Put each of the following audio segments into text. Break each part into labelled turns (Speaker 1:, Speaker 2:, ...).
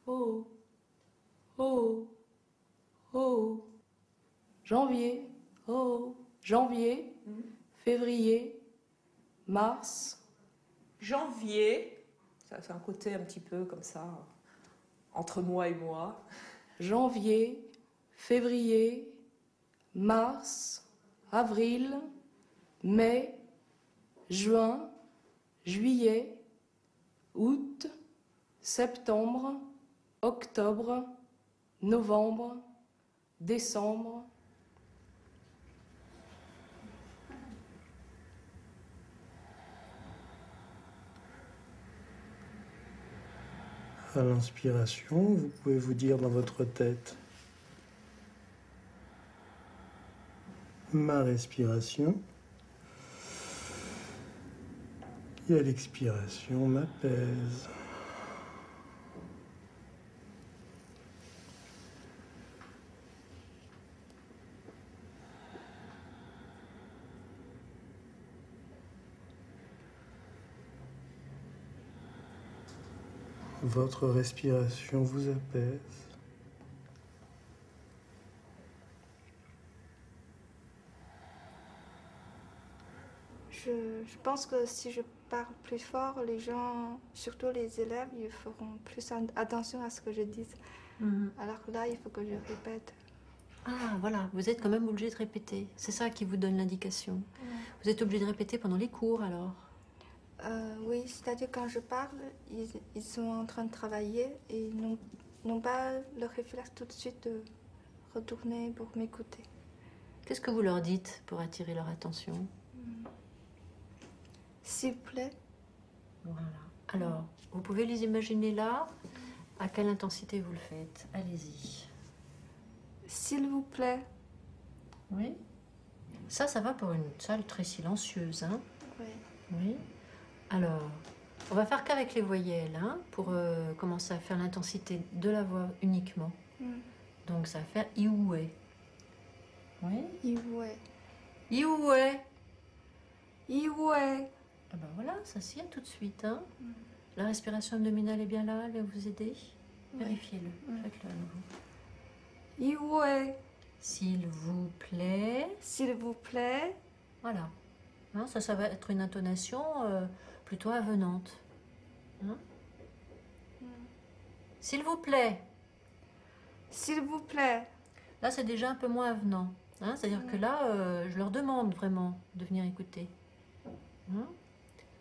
Speaker 1: oh, oh, oh. Janvier, oh, janvier, février, mars.
Speaker 2: Janvier, ça c'est un côté un petit peu comme ça, entre moi et moi.
Speaker 1: Janvier, février, mars, avril, mai, juin, juillet, août, septembre, octobre, novembre, décembre.
Speaker 3: À l'inspiration, vous pouvez vous dire dans votre tête: ma respiration. Et à l'expiration, m'apaise. Votre respiration vous apaise.
Speaker 4: Je pense que si je parle plus fort, les gens, surtout les élèves, ils feront plus attention à ce que je dis. Alors que là, il faut que je répète.
Speaker 5: Ah, voilà, vous êtes quand même obligé de répéter. C'est ça qui vous donne l'indication. Vous êtes obligé de répéter pendant les cours, alors?
Speaker 4: Oui, c'est-à-dire quand je parle, ils sont en train de travailler et ils n'ont pas le réflexe tout de suite de retourner pour m'écouter.
Speaker 5: Qu'est-ce que vous leur dites pour attirer leur attention?
Speaker 4: S'il vous plaît.
Speaker 5: Voilà. Alors, vous pouvez les imaginer là. À quelle intensité vous le faites? Allez-y.
Speaker 4: S'il vous plaît.
Speaker 5: Oui. Ça va pour une salle très silencieuse, hein?
Speaker 4: Oui.
Speaker 5: Oui. Alors, on va faire qu'avec les voyelles, hein, pour commencer à faire l'intensité de la voix uniquement. Donc, ça va faire ioué. Oui.
Speaker 4: Ioué.
Speaker 5: Ioué.
Speaker 4: Ioué.
Speaker 5: Ah ben voilà, ça s'y est tout de suite, hein. La respiration abdominale est bien là, elle va vous aider. Vérifiez-le, faites-le à nouveau.
Speaker 4: Ioué.
Speaker 5: S'il vous plaît.
Speaker 4: S'il vous plaît.
Speaker 5: Voilà. Hein, ça va être une intonation plutôt avenante. Hein? S'il vous plaît.
Speaker 4: S'il vous plaît.
Speaker 5: Là, c'est déjà un peu moins avenant. Hein? C'est-à-dire que là, je leur demande vraiment de venir écouter. Hein?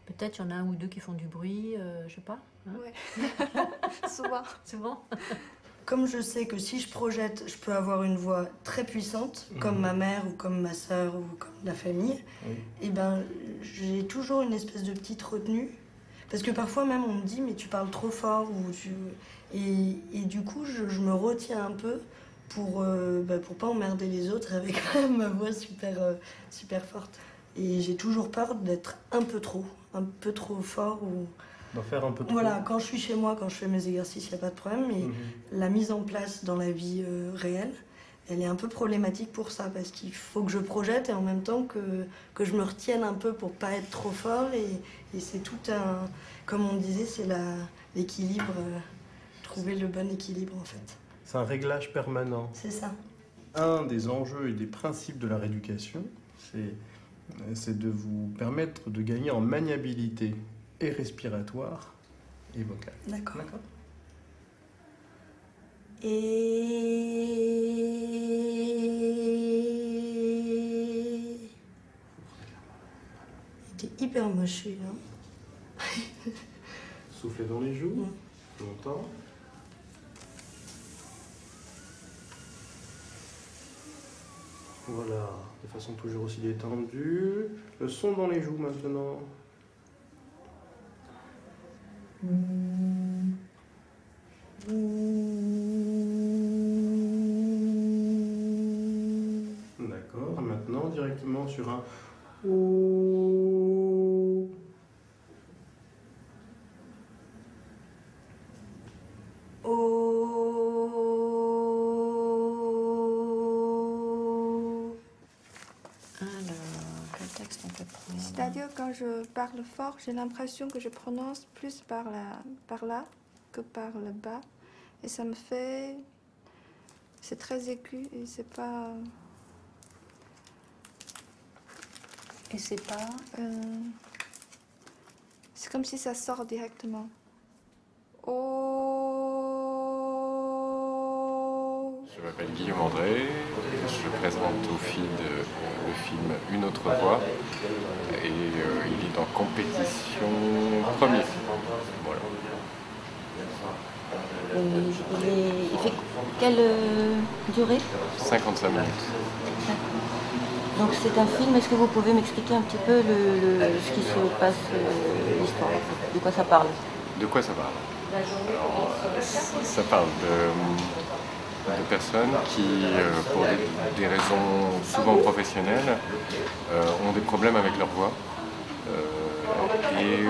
Speaker 5: Peut-être il y en a un ou deux qui font du bruit, je sais pas. Hein?
Speaker 4: Oui, souvent.
Speaker 5: Souvent.
Speaker 6: Comme je sais que si je projette, je peux avoir une voix très puissante, comme ma mère ou comme ma sœur ou comme la famille, et ben j'ai toujours une espèce de petite retenue. Parce que parfois même on me dit mais tu parles trop fort et du coup je me retiens un peu pour pas emmerder les autres avec ma voix super forte. Et j'ai toujours peur d'être un peu trop fort ou...
Speaker 3: D'en faire un peu trop.
Speaker 6: Voilà, quand je suis chez moi, quand je fais mes exercices, il n'y a pas de problème, mais la mise en place dans la vie réelle, elle est un peu problématique pour ça, parce qu'il faut que je projette et en même temps que je me retienne un peu pour pas être trop fort, et c'est tout un... Comme on disait, c'est l'équilibre, trouver le bon équilibre en fait.
Speaker 3: C'est un réglage permanent.
Speaker 6: C'est ça.
Speaker 3: Un des enjeux et des principes de la rééducation, c'est de vous permettre de gagner en maniabilité et respiratoire et vocale.
Speaker 6: D'accord. C'était hyper moche là.
Speaker 3: Soufflez dans les joues, longtemps. Voilà, de façon toujours aussi détendue. Le son dans les joues maintenant. D'accord, maintenant directement sur un O.
Speaker 4: C'est-à-dire quand je parle fort, j'ai l'impression que je prononce plus par là que par le bas. Et ça me fait... C'est très aigu et c'est pas...
Speaker 5: Et c'est pas...
Speaker 4: c'est comme si ça sort directement. Oh.
Speaker 7: Je m'appelle Guillaume André, je présente au film le film Une autre voix et il est en compétition premier. Voilà.
Speaker 8: Il fait quelle durée?
Speaker 7: 55 minutes.
Speaker 8: Donc c'est un film, est-ce que vous pouvez m'expliquer un petit peu ce qui se passe, l'histoire, de quoi ça parle?
Speaker 7: De quoi ça parle? Alors, ça parle de personnes qui, pour des raisons souvent professionnelles, ont des problèmes avec leur voix. Et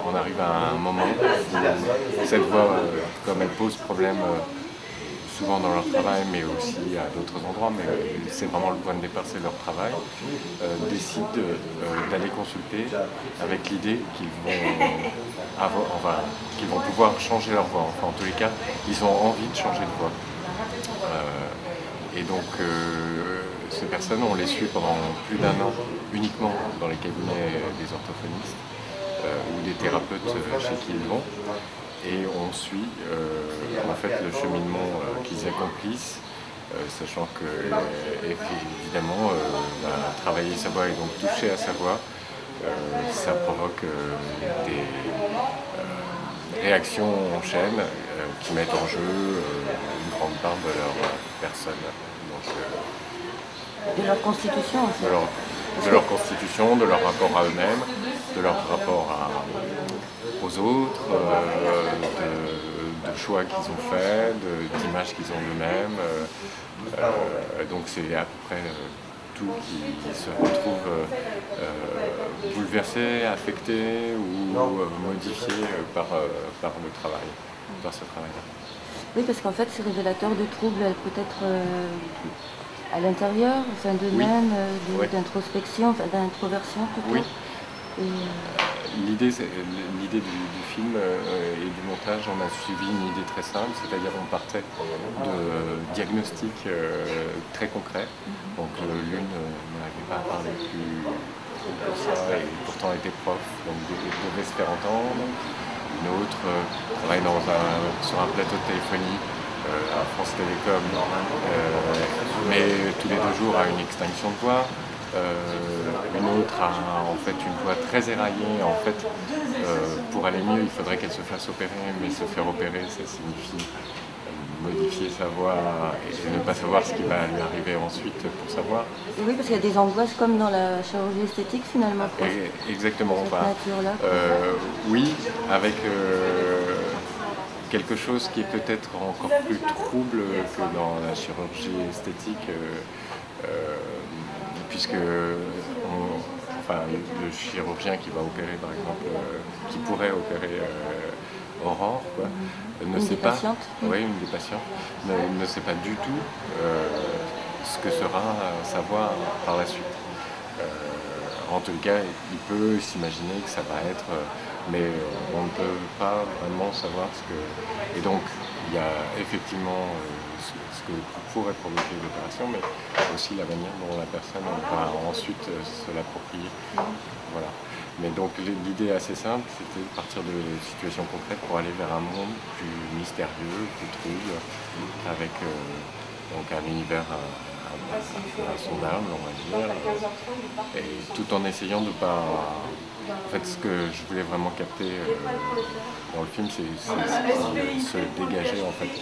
Speaker 7: on arrive à un moment où cette voix, comme elle pose problème souvent dans leur travail, mais aussi à d'autres endroits, mais c'est vraiment le point de départ, c'est leur travail, décident d'aller consulter avec l'idée qu'ils vont pouvoir changer leur voix. Enfin, en tous les cas, ils ont envie de changer de voix. Et donc, ces personnes, on les suit pendant plus d'1 an uniquement dans les cabinets des orthophonistes ou des thérapeutes chez qui ils vont. Et on suit en fait le cheminement qu'ils accomplissent, sachant que évidemment travailler sa voix et donc toucher à sa voix, ça provoque des réactions en chaîne qui mettent en jeu une grande part de leur personne. Donc,
Speaker 8: de leur constitution en fait.
Speaker 7: De leur constitution, de leur rapport à eux-mêmes, de leur rapport aux autres, de choix qu'ils ont faits, d'images qu'ils ont d'eux-mêmes. Donc c'est à peu près tout qui se retrouve bouleversé, affecté ou modifié par le travail, par ce travail-là.
Speaker 8: Oui, parce qu'en fait c'est révélateur de troubles peut-être à l'intérieur, enfin d'eux-mêmes, d'introspection, enfin d'introversion plutôt.
Speaker 7: Oui. L'idée du film et du montage, on a suivi une idée très simple, c'est-à-dire on partait de diagnostics très concrets. Donc l'une n'arrivait pas à parler plus que ça et pourtant était prof, donc devait se faire entendre. Une autre travaille sur un plateau de téléphonie à France Télécom, mais tous les 2 jours a une extinction de voix. Une autre a en fait une voix très éraillée. En fait, pour aller mieux, il faudrait qu'elle se fasse opérer, mais se faire opérer, ça signifie modifier sa voix et ne pas savoir ce qui va lui arriver ensuite pour sa voix.
Speaker 8: Oui, parce qu'il y a des angoisses comme dans la chirurgie esthétique finalement.
Speaker 7: Exactement. Oui, avec quelque chose qui est peut-être encore plus trouble que dans la chirurgie esthétique, puisque le chirurgien qui va opérer, par exemple, qui pourrait opérer Aurore, ne sait pas, une des patientes, ne sait pas du tout ce que sera sa voix par la suite. En tout cas, il peut s'imaginer que ça va être, mais on ne peut pas vraiment savoir ce que... Et donc, il y a effectivement ce que pourrait provoquer l'opération, mais aussi la manière dont la personne va ensuite se l'approprier. Voilà. Mais donc l'idée assez simple, c'était de partir de situations concrètes pour aller vers un monde plus mystérieux, plus trouble, avec donc un univers insondable, on va dire, et tout en essayant de pas... En fait, ce que je voulais vraiment capter dans le film, c'est se dégager, en fait.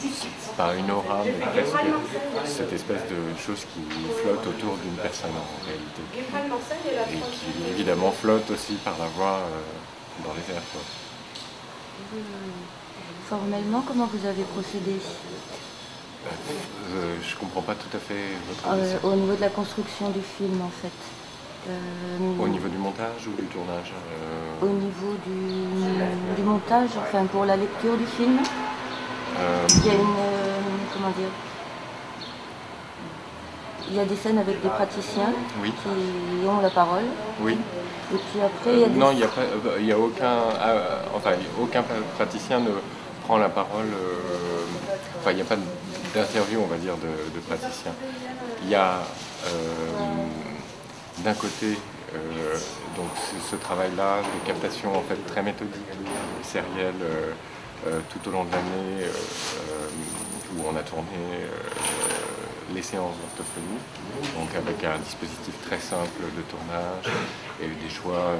Speaker 7: C'est pas une aura, mais presque cette espèce de chose qui flotte autour d'une personne, en réalité. Et qui, évidemment, flotte aussi par la voix dans les airs, quoi.
Speaker 8: Formellement, comment vous avez procédé?
Speaker 7: Je comprends pas tout à fait votre question.
Speaker 8: Au niveau de la construction du film, en fait.
Speaker 7: Au niveau du montage ou du tournage
Speaker 8: Au niveau du montage, enfin pour la lecture du film, il y a comment dire, il y a des scènes avec des praticiens qui ont la parole.
Speaker 7: Oui.
Speaker 8: Et puis après, il y a des...
Speaker 7: Non, il n'y a aucun praticien ne prend la parole. Enfin, il n'y a pas d'interview, on va dire, de praticien. Il y a d'un côté donc ce travail-là de captation en fait très méthodique, sérielle, tout au long de l'année, où on a tourné les séances d'orthophonie, donc avec un dispositif très simple de tournage et des choix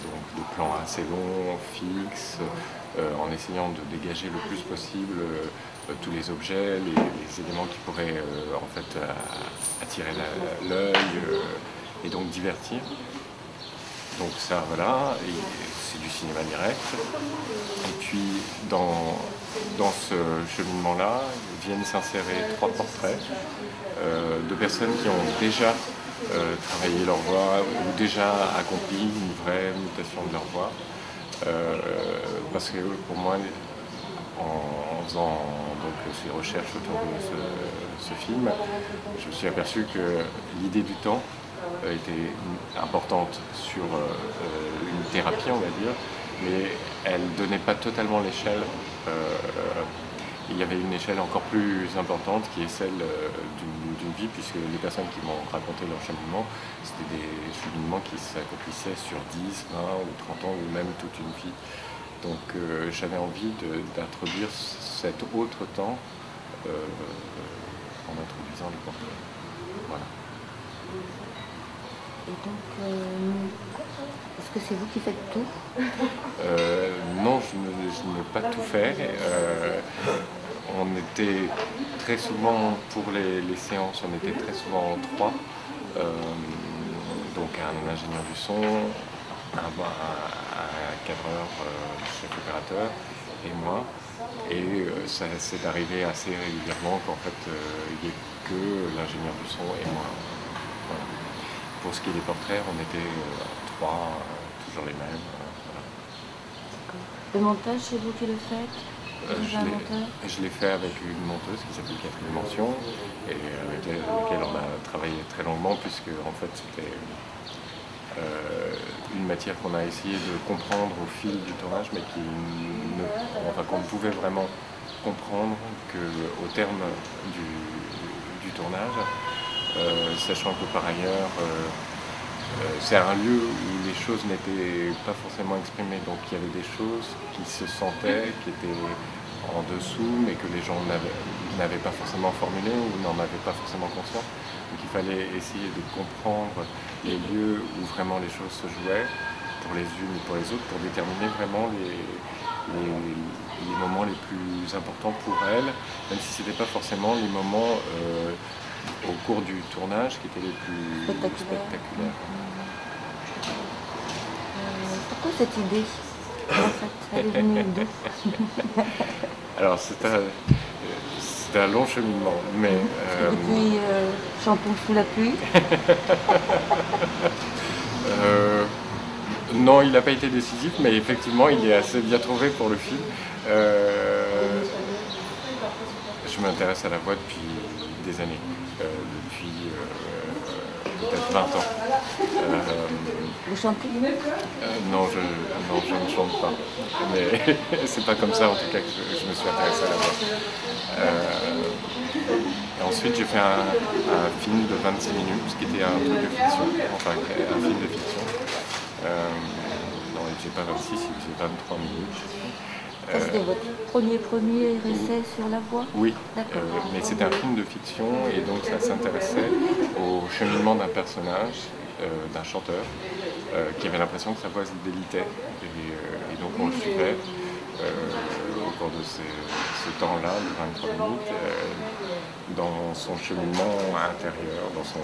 Speaker 7: donc de plans assez longs, fixes, en essayant de dégager le plus possible tous les objets, les éléments qui pourraient en fait attirer l'œil et donc divertir. Donc ça, voilà, c'est du cinéma direct. Et puis dans ce cheminement-là, viennent s'insérer 3 portraits de personnes qui ont déjà travaillé leur voix ou déjà accompli une vraie mutation de leur voix. Parce que pour moi, en faisant donc, ces recherches autour de ce film, je me suis aperçu que l'idée du temps était importante sur une thérapie, on va dire, mais elle ne donnait pas totalement l'échelle. Il y avait une échelle encore plus importante qui est celle d'une vie, puisque les personnes qui m'ont raconté leur cheminement, c'était des cheminements qui s'accomplissaient sur 10, 20 ou 30 ans, ou même toute une vie. Donc j'avais envie d'introduire cet autre temps en introduisant les portraits. Voilà.
Speaker 8: Et donc, est-ce que c'est vous qui faites tout?
Speaker 7: Non, je n'ai pas tout fait. On était très souvent, pour les séances, on était très souvent 3. Donc un ingénieur du son, un cadreur, chef opérateur et moi. Et ça c'est arrivé assez régulièrement qu'en fait il n'y ait que l'ingénieur du son et moi. Voilà. Pour ce qui est des portraits, on était 3, toujours les mêmes. Voilà.
Speaker 8: Le montage, c'est vous qui le faites?
Speaker 7: Je l'ai fait avec une monteuse qui s'appelle Catherine Mention et avec laquelle on a travaillé très longuement, puisque en fait c'était une matière qu'on a essayé de comprendre au fil du tournage, mais qu'on ne pouvait vraiment comprendre qu'au terme du tournage. Sachant que par ailleurs, c'est un lieu où les choses n'étaient pas forcément exprimées, donc il y avait des choses qui se sentaient, qui étaient en dessous, mais que les gens n'avaient pas forcément formulées ou n'en avaient pas forcément conscience. Donc il fallait essayer de comprendre les lieux où vraiment les choses se jouaient, pour les unes et pour les autres, pour déterminer vraiment les moments les plus importants pour elles, même si ce n'était pas forcément les moments au cours du tournage qui étaient les plus spectaculaires.
Speaker 8: Pourquoi cette idée? En fait, elle est venue d'où?
Speaker 7: Alors c'est un long cheminement, mais...
Speaker 8: Depuis Chantons sous la pluie?
Speaker 7: Non, il n'a pas été décisif, mais effectivement il est assez bien trouvé pour le film. Je m'intéresse à la voix depuis des années, depuis peut-être 20 ans.
Speaker 8: Vous chantez?
Speaker 7: Non, je ne chante pas. Mais c'est pas comme ça en tout cas que je me suis intéressé à la voix. Et ensuite j'ai fait un film de 26 minutes, ce qui était un truc de fiction, enfin un film de fiction. Non, il faisait pas 26, il faisait 23 minutes.
Speaker 8: Ça, c'était votre premier essai sur la voix?
Speaker 7: Oui, mais c'était un film de fiction et donc ça s'intéressait au cheminement d'un personnage, d'un chanteur, qui avait l'impression que sa voix se délitait. Et donc on le suivait au cours de ce temps-là, de 23 minutes, dans son cheminement intérieur, dans son...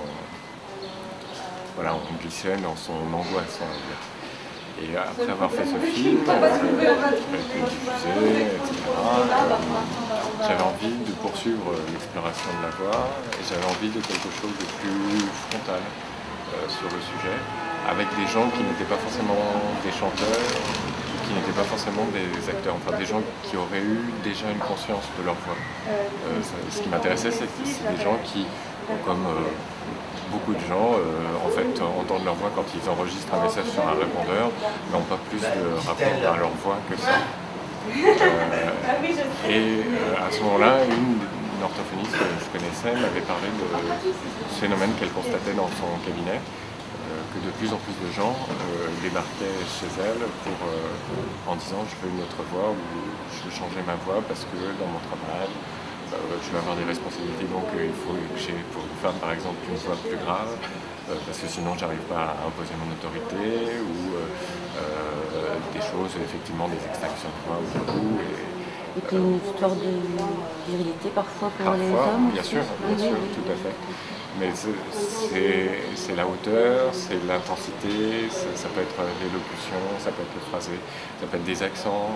Speaker 7: Voilà, on glissait dans son angoisse, on va dire. Et après avoir fait ce film, été diffusé, etc., j'avais envie de poursuivre l'exploration de la voix et j'avais envie de quelque chose de plus frontal sur le sujet, avec des gens qui n'étaient pas forcément des chanteurs, qui n'étaient pas forcément des acteurs, enfin des gens qui auraient eu déjà une conscience de leur voix. Ce qui m'intéressait, c'est des gens qui, comme beaucoup de gens, en fait, entendent leur voix quand ils enregistrent un message sur un répondeur, n'ont pas plus de rapport à leur voix que ça. Et à ce moment-là, une orthophoniste que je connaissais m'avait parlé de ce phénomène qu'elle constatait dans son cabinet, que de plus en plus de gens débarquaient chez elle en disant je veux une autre voix ou je veux changer ma voix parce que dans mon travail je vais avoir des responsabilités, donc il faut que j'ai pour une femme par exemple une voix plus grave parce que sinon j'arrive pas à imposer mon autorité ou des choses, effectivement des extractions de voix beaucoup.
Speaker 8: Et puis une histoire de virilité parfois pour les hommes.
Speaker 7: Bien sûr, tout à fait. Mais c'est la hauteur, c'est l'intensité, ça peut être l'élocution, ça peut être le phrasé, ça peut être des accents.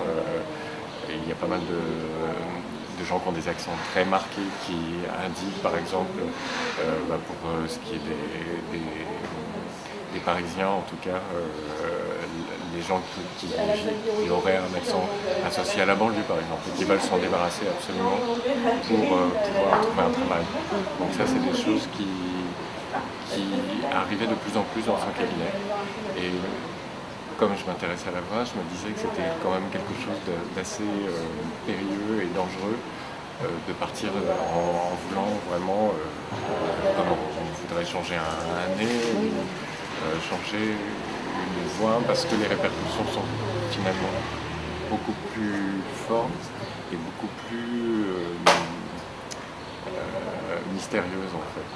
Speaker 7: Et il y a pas mal de gens qui ont des accents très marqués qui indiquent, par exemple, pour ce qui est des Parisiens en tout cas, les gens qui auraient un accent associé à la banlieue par exemple, et qui veulent s'en débarrasser absolument pour pouvoir trouver un travail. Donc ça c'est des choses qui arrivaient de plus en plus dans son cabinet. Et comme je m'intéressais à la voix, je me disais que c'était quand même quelque chose d'assez périlleux et dangereux de partir en voulant vraiment, comme on voudrait changer un nez, changer une voix, parce que les répercussions sont finalement beaucoup plus fortes et beaucoup plus mystérieuses en fait.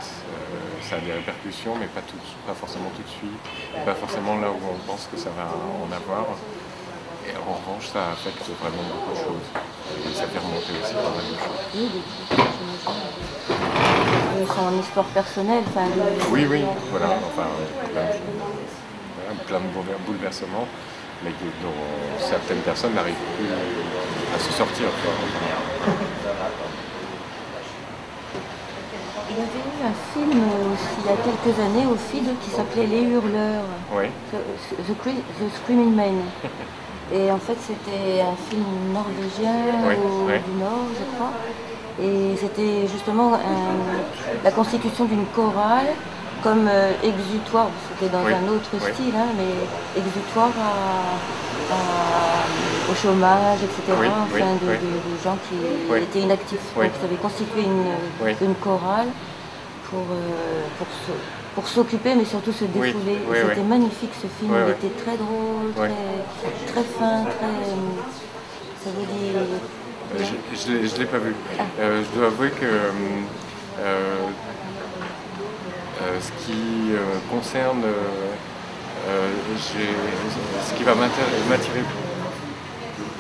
Speaker 7: Ça a des répercussions, mais pas forcément tout de suite, et pas forcément là où on pense que ça va en avoir. Et en revanche, ça affecte vraiment beaucoup de choses. Et ça fait remonter aussi pas mal de choses.
Speaker 8: Oui, son histoire personnelle.
Speaker 7: Oui, voilà. Enfin, plein de bouleversements, mais dont certaines personnes n'arrivent plus à se sortir.
Speaker 8: Il y avait eu un film aussi, il y a quelques années au FID qui s'appelait Les Hurleurs.
Speaker 7: Oui.
Speaker 8: The Screaming Men. Et en fait, c'était un film norvégien du Nord, je crois. Et c'était justement la constitution d'une chorale comme exutoire, c'était dans un autre style, hein, mais exutoire au chomage, etc. De gens qui étaient inactifs. Donc ils avaient constitué une chorale pour s'occuper, mais surtout se défouler. C'était magnifique ce film, il était très drôle, très fin, ça veut dire...
Speaker 7: Je ne l'ai pas vu. Je dois avouer que ce qui concerne ce qui va m'attirer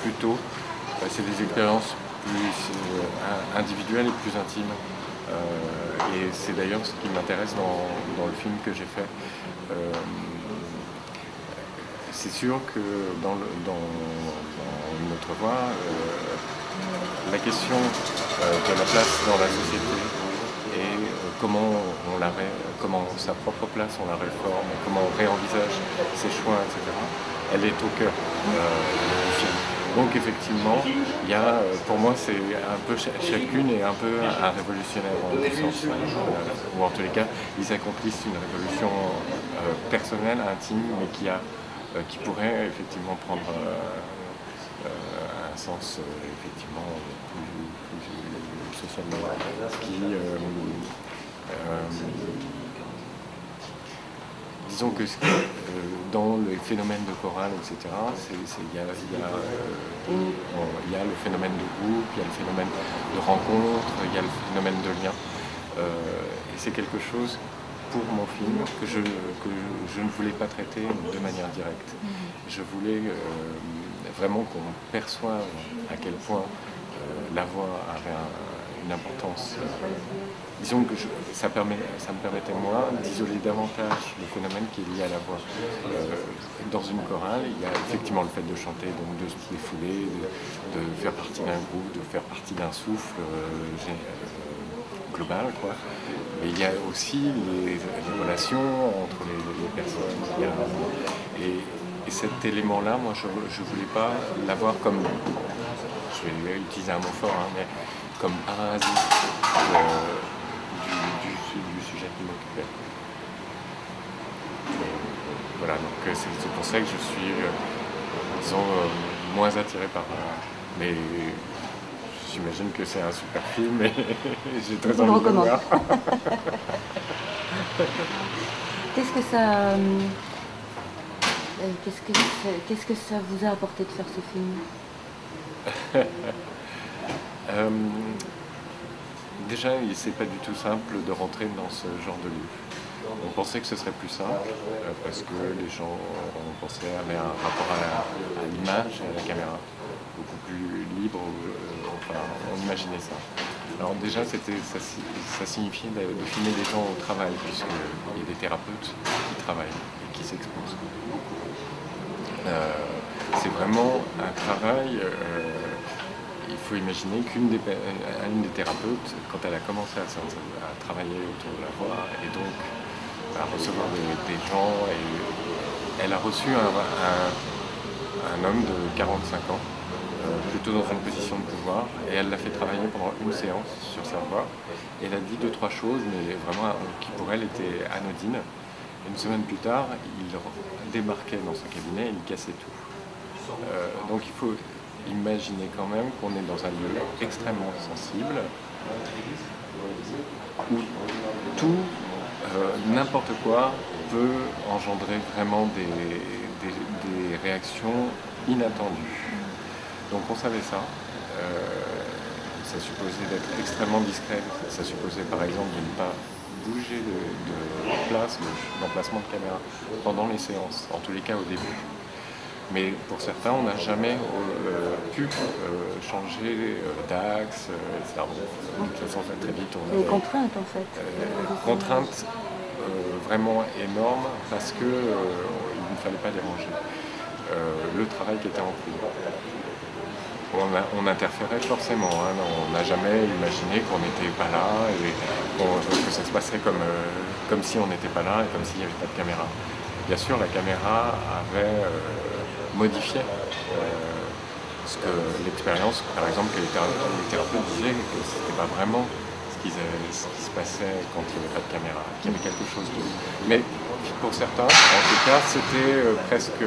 Speaker 7: plutôt, c'est des expériences plus individuelles et plus intimes. Et c'est d'ailleurs ce qui m'intéresse dans le film que j'ai fait. C'est sûr que dans notre voix, la question de la place dans la société et comment sa propre place on la réforme, comment on réenvisage ses choix, etc., elle est au cœur du film. Donc effectivement, il y a, pour moi, c'est un peu chacune est un peu un révolutionnaire en ce sens, ou en tous les cas, ils accomplissent une révolution personnelle, intime, mais qui pourrait effectivement prendre un sens effectivement plus socialement, disons que dans les phénomènes de chorale, etc., il y a le phénomène de groupe, il y a le phénomène de rencontre, il y a le phénomène de lien. Et c'est quelque chose pour mon film que je ne voulais pas traiter de manière directe. Je voulais vraiment qu'on perçoive à quel point la voix avait une importance. Disons que ça me permettait moi d'isoler davantage le phénomène qui est lié à la voix. Dans une chorale, il y a effectivement le fait de chanter, donc de se défouler, de faire partie d'un groupe, de faire partie d'un souffle global, quoi. Mais il y a aussi les relations entre les personnes. Et cet élément-là, moi, je ne voulais pas l'avoir comme, je vais utiliser un mot fort, hein, mais comme parasite du sujet qui m'occupait. Voilà, donc c'est pour ça que je suis, disons, moins attiré par Mais j'imagine que c'est un super film et j'ai très envie de le voir.
Speaker 8: Qu'est-ce que ça... Qu'est-ce que ça vous a apporté de faire ce film?
Speaker 7: Déjà, c'est pas du tout simple de rentrer dans ce genre de livre. On pensait que ce serait plus simple parce que les gens avaient un rapport à l'image et à la caméra beaucoup plus libre. Enfin, on imaginait ça. Alors déjà, ça signifiait de filmer des gens au travail, puisqu'il y a des thérapeutes qui travaillent et qui s'exposent beaucoup. C'est vraiment un travail. Il faut imaginer qu'une des thérapeutes, quand elle a commencé à travailler autour de la voix et donc à recevoir des gens, et elle a reçu un homme de 45 ans, plutôt dans une position de pouvoir, et elle l'a fait travailler pendant une séance sur sa voix. Et elle a dit 2-3 choses, mais vraiment qui pour elle étaient anodines. Et une semaine plus tard, il débarquait dans son cabinet et il cassait tout. Donc il faut imaginer quand même qu'on est dans un lieu extrêmement sensible, où tout, n'importe quoi, peut engendrer vraiment des réactions inattendues. Donc on savait ça. Ça supposait d'être extrêmement discret. Ça supposait par exemple de ne pas bouger de place, d'emplacement de caméra pendant les séances, en tous les cas au début. Mais pour certains, on n'a jamais pu changer d'axe, etc. De toute façon, très vite, on avait...
Speaker 8: Des contraintes, en fait.
Speaker 7: Contraintes vraiment énormes parce qu'il ne fallait pas déranger le travail qui était en cours. On interférait forcément, hein. On n'a jamais imaginé qu'on n'était pas là et que ça se passerait comme si on n'était pas là et comme s'il n'y avait pas de caméra. Bien sûr, la caméra avait modifié ce que l'expérience, par exemple, que les thérapeutes disaient que ce n'était pas vraiment ce qui se passait quand il n'y avait pas de caméra, qu'il y avait quelque chose d'autre. Mais pour certains, en tout cas, c'était presque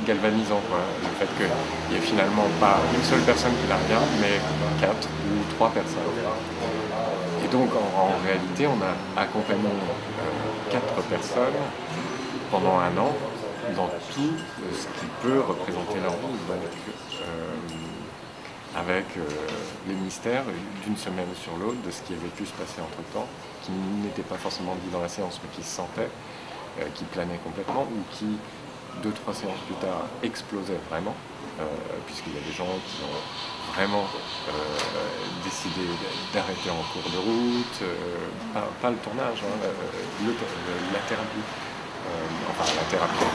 Speaker 7: galvanisant, quoi. Le fait qu'il n'y ait finalement pas une seule personne qui la regarde, mais 4 ou 3 personnes. Et donc, en réalité, on a accompagné 4 personnes pendant un an dans tout ce qui peut représenter leur vie. Avec les mystères d'une semaine sur l'autre de ce qui avait pu se passer entre-temps, qui n'était pas forcément dit dans la séance, mais qui se sentait, qui planait complètement, ou qui, 2-3 séances plus tard, explosait vraiment, puisqu'il y a des gens qui ont vraiment décidé d'arrêter en cours de route, pas le tournage, hein, la thérapie, la thérapie,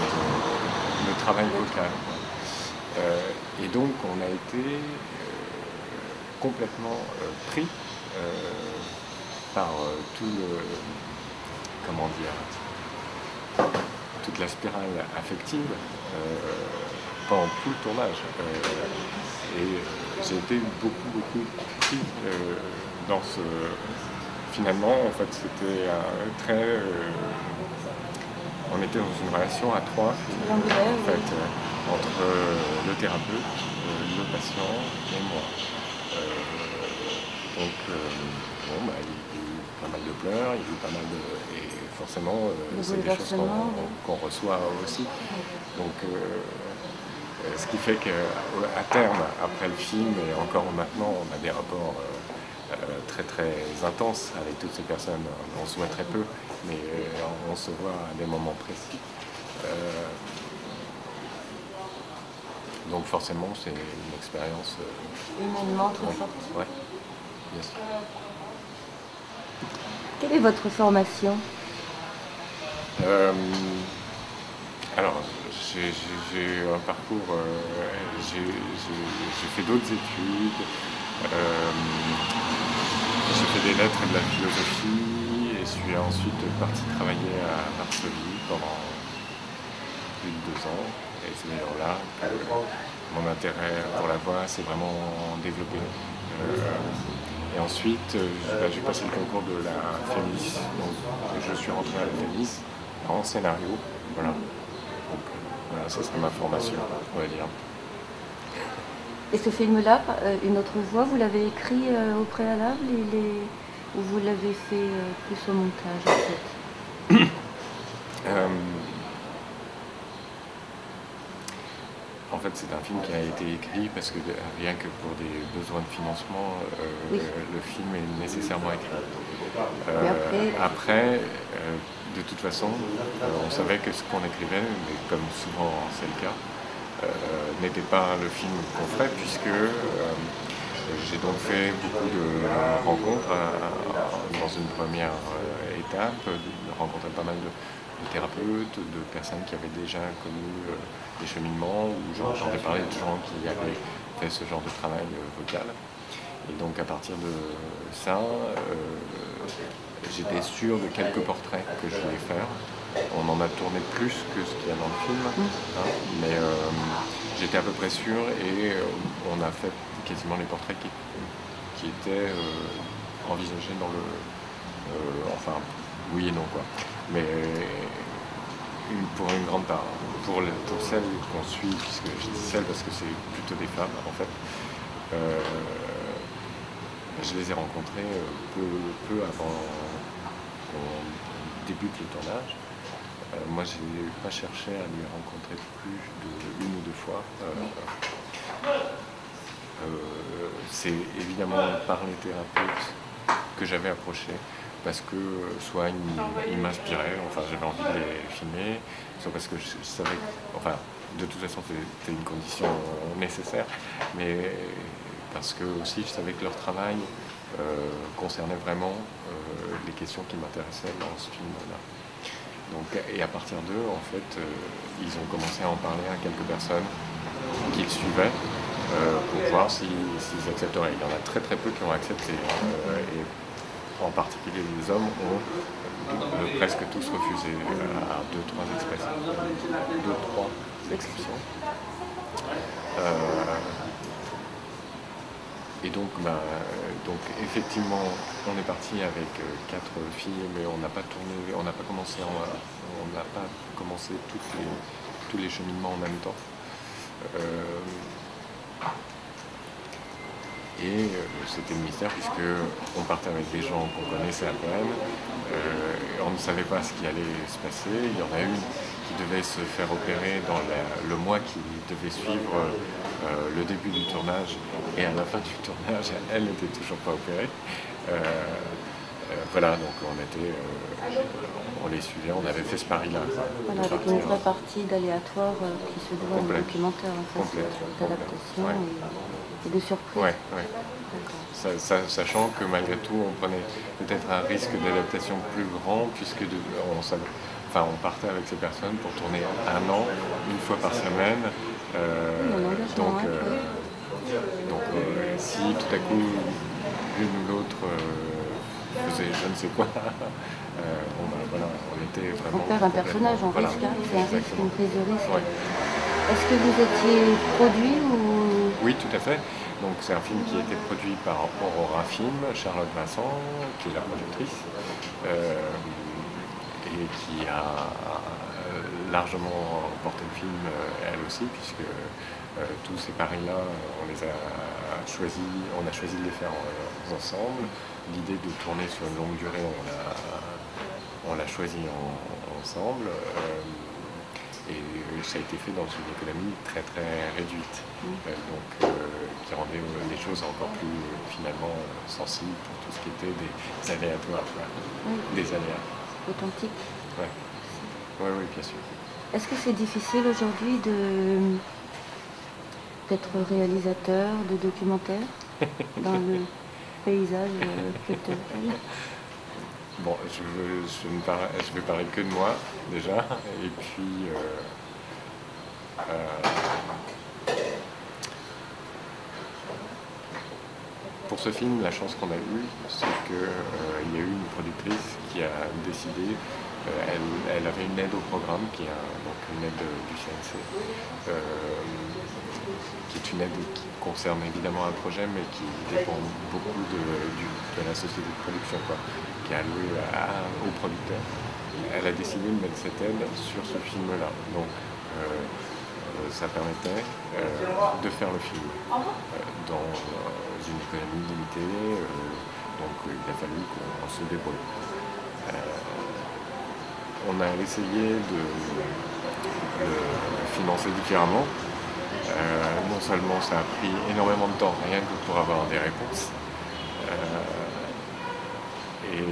Speaker 7: le travail vocal. Et donc on a été complètement pris par toute la spirale affective pendant tout le tournage. Et j'ai été beaucoup pris dans ce... Finalement, en fait, c'était très... on était dans une relation à 3, en fait, entre le thérapeute, le patient et moi. Il y a eu pas mal de pleurs, il y a eu pas mal de... Et forcément, c'est des choses qu'on reçoit aussi. Donc, ce qui fait qu'à terme, après le film, et encore maintenant, on a des rapports très intenses avec toutes ces personnes. On se voit très peu, mais on se voit à des moments précis. Donc forcément, c'est une expérience...
Speaker 8: humainement très forte.
Speaker 7: Oui, bien sûr.
Speaker 8: Quelle est votre formation?
Speaker 7: Alors, j'ai un parcours... j'ai fait d'autres études. J'ai fait des lettres et de la philosophie et suis ensuite parti travailler à Varsovie pendant plus de 2 ans. Et c'est d'ailleurs là que mon intérêt pour la voix s'est vraiment développé. Et ensuite, j'ai passé le concours de la FEMIS. Donc, je suis rentré à la FEMIS en scénario. Voilà. Donc, voilà, ça serait ma formation, on va dire.
Speaker 8: Et ce film-là, Une autre voix, vous l'avez écrit au préalable ou vous l'avez fait plus au montage en fait?
Speaker 7: En fait, c'est un film qui a été écrit parce que rien que pour des besoins de financement, oui. Le film est nécessairement écrit. Après, de toute façon, on savait que ce qu'on écrivait, mais comme souvent c'est le cas, n'était pas le film qu'on ferait, puisque j'ai donc fait beaucoup de rencontres dans une première étape, rencontré pas mal de thérapeutes, de personnes qui avaient déjà connu des cheminements, ou j'entendais parler de gens qui avaient fait ce genre de travail vocal. Et donc à partir de ça, j'étais sûr de quelques portraits que je voulais faire. On en a tourné plus que ce qu'il y a dans le film, hein, mais j'étais à peu près sûr, et on a fait quasiment les portraits qui étaient envisagés dans le... enfin, oui et non, quoi. Mais pour une grande part, pour celles qu'on suit, puisque je dis celles parce que c'est plutôt des femmes en fait, je les ai rencontrées peu avant qu'on débute le tournage. Moi, je n'ai pas cherché à les rencontrer plus d'une ou deux fois. C'est évidemment par les thérapeutes que j'avais approché, parce que soit ils m'inspiraient, enfin j'avais envie de les filmer, soit parce que je savais, enfin de toute façon c'était une condition nécessaire, mais parce que aussi je savais que leur travail concernait vraiment les questions qui m'intéressaient dans ce film-là. Donc, et à partir d'eux, en fait, ils ont commencé à en parler à quelques personnes qu'ils suivaient pour voir s'ils accepteraient. Il y en a très très peu qui ont accepté, et en particulier les hommes ont presque tous refusé, à deux, trois exceptions. Et donc, effectivement, on est parti avec 4 filles, mais on n'a pas tourné, on n'a pas commencé tous les cheminements en même temps. Et c'était le mystère, puisqu'on partait avec des gens qu'on connaissait à peine, on ne savait pas ce qui allait se passer. Il y en a une qui devait se faire opérer dans le mois qui devait suivre le début du tournage, et à la fin du tournage, elle n'était toujours pas opérée. Voilà, donc on les suivait, on avait fait ce pari-là.
Speaker 8: Voilà, avec une vraie partie d'aléatoire qui se doit au documentaire, en fait, d'adaptation, ouais. Et de surprise.
Speaker 7: Ouais, ouais. Sachant que malgré tout, on prenait peut-être un risque d'adaptation plus grand, puisque on partait avec ces personnes pour tourner 1 an, une fois par semaine. Si tout à coup l'une ou l'autre faisait je ne sais quoi, voilà, on était vraiment...
Speaker 8: On perd un personnage, on risque, hein, c'est un risque, une prise de risque.
Speaker 7: Ouais.
Speaker 8: Est-ce que vous étiez produit ou...
Speaker 7: Oui, tout à fait. Donc c'est un film qui a été produit par Aurora Film, Charlotte Vincent, qui est la productrice, et qui a largement porté le film, elle aussi, puisque tous ces paris-là, on a choisi de les faire ensemble. L'idée de tourner sur une longue durée, on l'a choisi ensemble. Et ça a été fait dans une économie très très réduite, qui rendait les choses encore plus finalement sensibles pour tout ce qui était des aléatoires, des aléas.
Speaker 8: Authentique.
Speaker 7: Oui, bien sûr.
Speaker 8: Est-ce que c'est difficile aujourd'hui d'être réalisateur de documentaires dans le paysage culturel?
Speaker 7: Bon, je vais parler que de moi, déjà, et puis pour ce film, la chance qu'on a eue, c'est qu'il y a eu une productrice qui a décidé, elle avait une aide au programme, qui est donc une aide du CNC, qui est une aide qui concerne évidemment un projet, mais qui dépend beaucoup de la société de production, qui est allouée au producteur. Elle a décidé de mettre cette aide sur ce film-là. Donc, ça permettait de faire le film dans une économie limitée, donc il a fallu qu'on se débrouille. On a essayé de le financer différemment. Non seulement ça a pris énormément de temps rien que pour avoir des réponses, et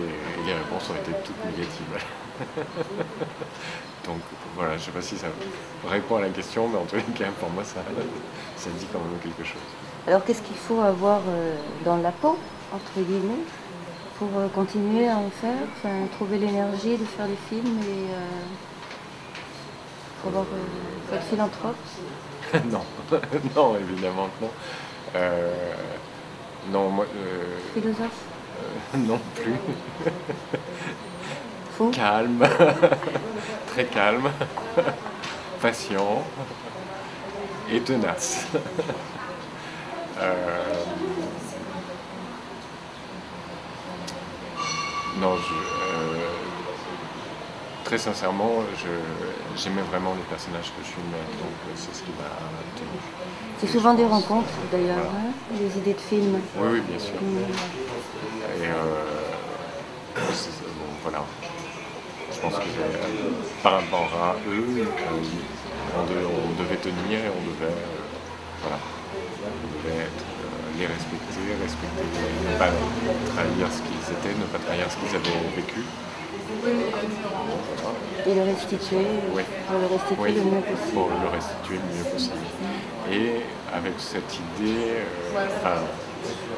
Speaker 7: les réponses ont été toutes négatives. Donc voilà, je ne sais pas si ça répond à la question, mais en tout cas pour moi ça dit quand même quelque chose.
Speaker 8: Alors qu'est-ce qu'il faut avoir dans la peau, entre guillemets, pour continuer à en faire, enfin, trouver l'énergie de faire des films et faut être philanthrope?
Speaker 7: Non, non, évidemment non. Non, moi...
Speaker 8: Philosophe?
Speaker 7: Non plus.
Speaker 8: Faux?
Speaker 7: Calme, très calme, patient et tenace. Non, très sincèrement, j'aimais vraiment les personnages que je filmais, donc c'est ce qui m'a tenu.
Speaker 8: C'est souvent des rencontres d'ailleurs, voilà. Hein, des idées de films.
Speaker 7: Oui, oui, bien sûr. Et bon, voilà. Je pense que par rapport à eux, on devait tenir et on devait, voilà, on devait les respecter, ne pas trahir ce qu'ils étaient, ne pas trahir ce qu'ils avaient vécu.
Speaker 8: Et le restituer,
Speaker 7: oui.
Speaker 8: Pour le restituer le mieux possible.
Speaker 7: Pour le restituer le mieux possible. Et avec cette idée,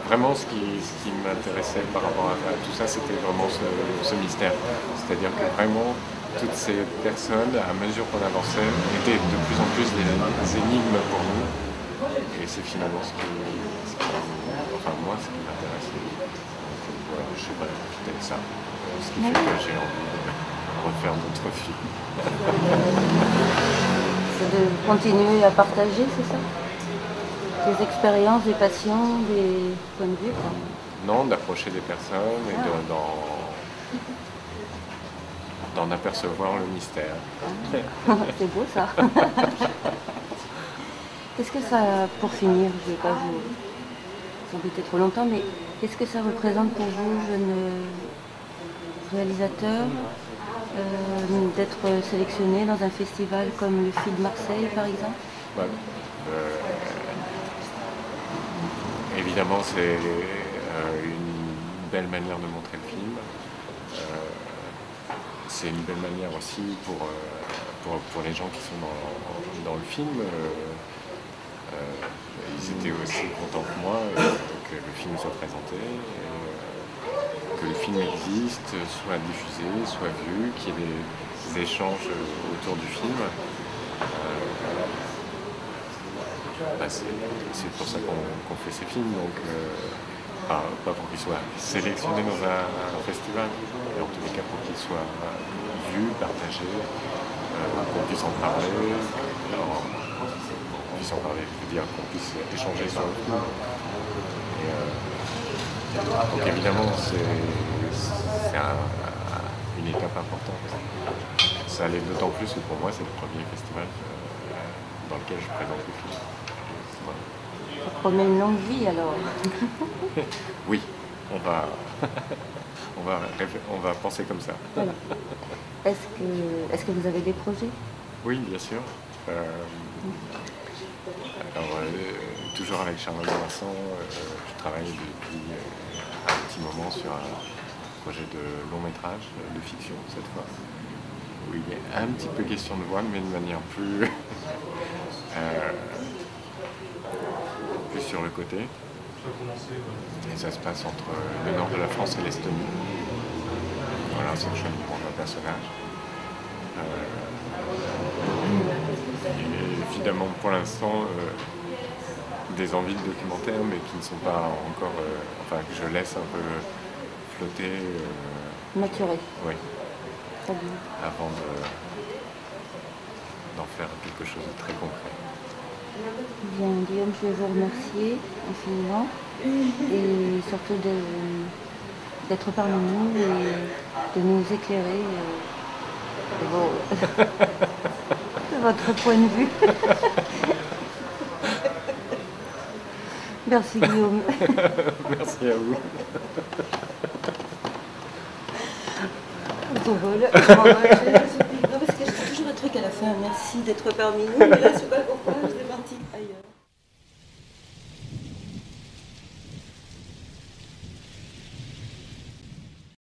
Speaker 7: vraiment ce qui m'intéressait par rapport à tout ça, c'était vraiment ce mystère. C'est-à-dire que vraiment, toutes ces personnes, à mesure qu'on avançait, étaient de plus en plus des énigmes pour nous. Et c'est finalement ce qui m'intéressait. Donc voilà, je sais pas, peut-être ça. Ce qui fait que j'ai envie de refaire d'autres films.
Speaker 8: C'est de continuer à partager, c'est ça? Des expériences, des passions, des points de vue, quoi.
Speaker 7: Non, d'approcher des personnes et d'en apercevoir le mystère.
Speaker 8: C'est beau ça. Qu'est-ce que ça, pour finir, je ne vais pas vous embêter trop longtemps, mais qu'est-ce que ça représente pour vous, jeune réalisateur, d'être sélectionné dans un festival comme le FIL de Marseille, par exemple?
Speaker 7: Évidemment, c'est une belle manière de montrer le film. C'est une belle manière aussi pour les gens qui sont dans le film. Ils étaient aussi contents que moi que le film soit présenté, que le film existe, soit diffusé, soit vu, qu'il y ait des échanges autour du film. C'est pour ça qu'on fait ces films, donc pas pour qu'ils soient sélectionnés dans un festival, mais en tous les cas pour qu'ils soient vus, partagés, qu'on puisse en parler. Alors, qu'on puisse en parler, je veux dire qu'on puisse échanger sur le film. Donc évidemment, c'est une étape importante. Ça l'est d'autant plus que pour moi, c'est le premier festival dans lequel je présente le film.
Speaker 8: Ça promet une longue vie alors.
Speaker 7: Oui, on va penser comme ça.
Speaker 8: Voilà. Est-ce que vous avez des projets?
Speaker 7: Oui, bien sûr. Toujours avec Charles Vincent, je travaille depuis un petit moment sur un projet de long métrage, de fiction cette fois, où il est un petit peu question de voile, mais de manière plus sur le côté. Et ça se passe entre le nord de la France et l'Estonie. Voilà, c'est le choix du monde d'un personnage. Et évidemment, pour l'instant, des envies de documentaire, mais qui ne sont pas encore... que je laisse un peu flotter.
Speaker 8: Maturer.
Speaker 7: Oui.
Speaker 8: Très bien.
Speaker 7: Avant d'en faire quelque chose de très concret.
Speaker 8: Bien, Guillaume, je vais vous remercier infiniment et surtout d'être parmi nous et de nous éclairer. votre point de vue. Merci Guillaume.
Speaker 7: Merci à vous.
Speaker 8: On s'envole. Non, parce que je fais toujours un truc à la fin. Merci d'être parmi nous. Mais là, c'est pas